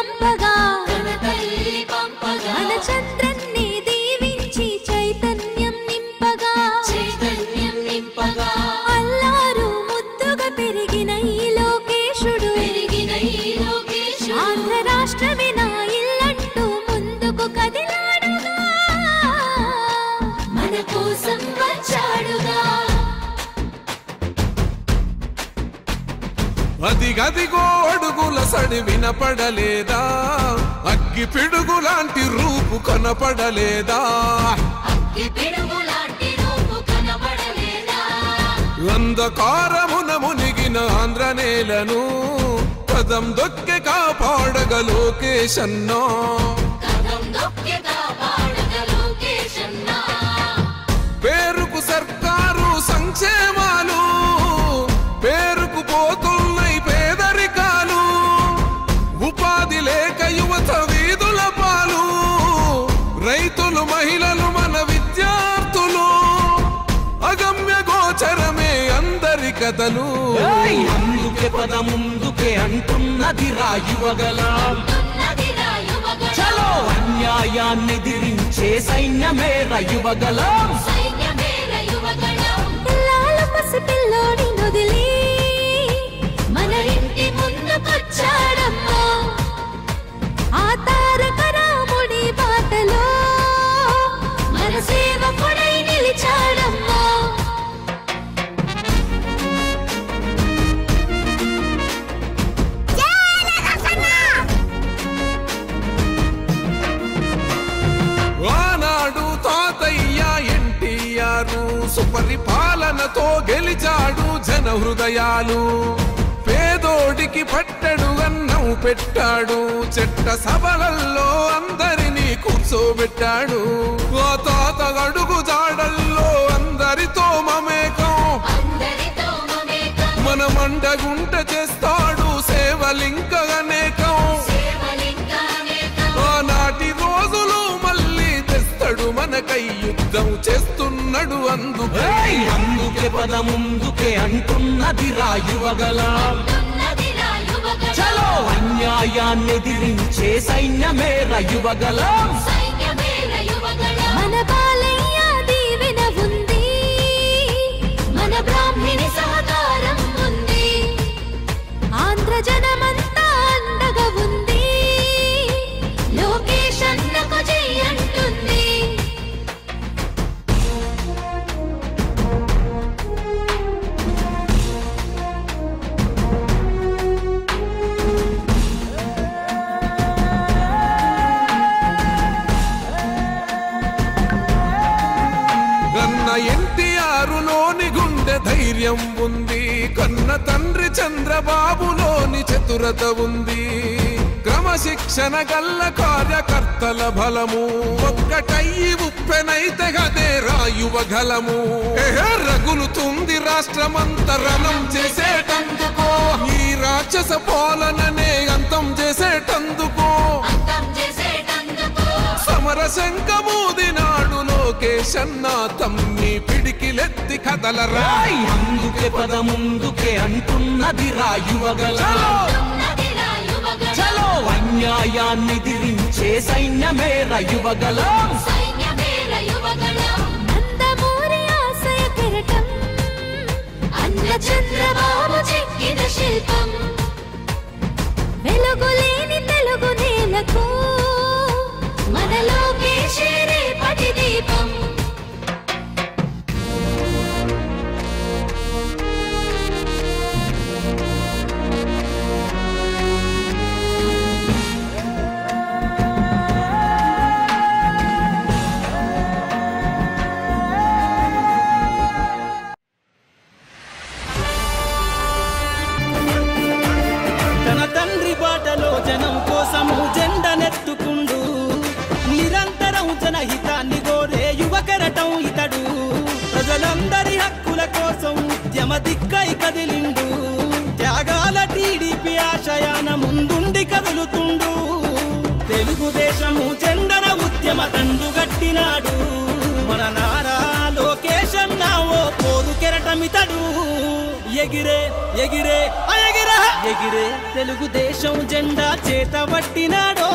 పంపగా మన చంద్రన్ని దీవించి చైతన్యం నింపగా అల్లారు ముద్దుగా పెరిగిన ఈ లోకేశుడు ఆంధ్ర రాష్ట్రమే నా ఇల్లంటూ ముందుకు కదిలాడుగా మన కోసం వచ్చాడుగా. అదిగదిగో అడుగుల సడి వినపడలేదా, అగ్గి పిడుగులాంటి రూపు కనపడలేదా, అంధకారమున మునిగిన ఆంధ్ర నేలను కదం దొక్కి కాపాడగ లోకేశన్నా. పేరుకు సర్కారు సంక్షేమాలు, పేరుకు పోతున్నాయి పేదరికాలు, ఉపాధి లేక యువత వీధుల పాలు, రైతులు మహిళలు మన విద్యార్థులు, అగమ్య గోచరమే అందరి కథలు. అందుకే పద ముందుకే అంటున్నది రాయువగలం, చలో అన్యాయాన్ని దిరించే సైన్యమే రయువగలం. పిల్లాల పసిపిల్లోని వదిలి మన ఇంటి ముందుకొచ్చాడమ్మా, ఆ తారక రాముడి బాటలో మన సేవకుడై నిలిచాడమ్మా. ఆనాడు తాతయ్య ఎన్టీఆర్ సుపరిపాలనతో గెలిచాడు జన హృదయాలు, పేదోడికి పట్టడు అన్నం పెట్టాడు, చెట్ట సభలల్లో అందరినీ కూర్చోబెట్టాడు, ఆ తాత అడుగు జాడల్లో అందరితో మమేకం, మన మండగుంట చేస్తాడు సేవలింక అనేకం. ఆనాటి రోజులు మళ్ళీ తెస్తాడు మనకై యుద్ధం చేస్తున్నాడు అందుకే. అందుకే పద ముందుకే అంటున్నది రాయువగలం, చలో అన్యాయాన్ని దిరించే సైన్యమే రయువగలం. మన బాలయ్య దీవెన ఉంది, మన బ్రాహ్మణి సహకారం ఉంది, ఆంధ్ర జనమంతా అండగా ఉంది, లోకేష్ అన్నకు జై అంటుంది. కన్న ఎన్టీఆర్లోని గుండె ధైర్యం ఉంది, కన్న తండ్రి చంద్రబాబులోని చతురత ఉంది, క్రమశిక్షణ గల్ల కార్యకర్తల బలము ఒక్కటయ్యి ఉప్పెనైతే గదే రాయువగలము. రగులుతుంది రాష్ట్రమంతరణం చేసేటందుకో, ఈ రాక్షస పాలననే అంతం చేసేటందుకో, సమర శంఖమూదినాడు లోకేశన్న తమ్మి పిడికిలెత్తి కదలరా. అందుకే పద ముందుకే అంటున్నది రాయువగలం, చలో అన్యాయాన్ని దిరించే సైన్యమే రయువగలం. నందమూరి ఆశయ కిరటం అన్న చంద్రబాబు చెక్కిన శిల్పం, వెలుగులేని తెలుగు నేలకు మన లోకేశే రేపటి దీపం. తన తండ్రి బాటలో జనం కోసము జెండనెత్తుకుండు, నిరంతరం జనహితాన్ని కోరే యువకరటం ఇతడు, ప్రజలందరి హక్కుల కోసం ఉద్యమ దిక్కై కదిలిండు, త్యాగాల టీడీపీ ఆశయాన ముందుండి కదులుతుండు, తెలుగుదేశము జెండన ఉద్యమ దండుగట్టినాడు, మన నారా లోకేశన్న ఓ పోరు కెరటమితడు, ఎగిరే ఎగిరే ఎగిరే తెలుగుదేశం జెండా చేతబట్టినాడో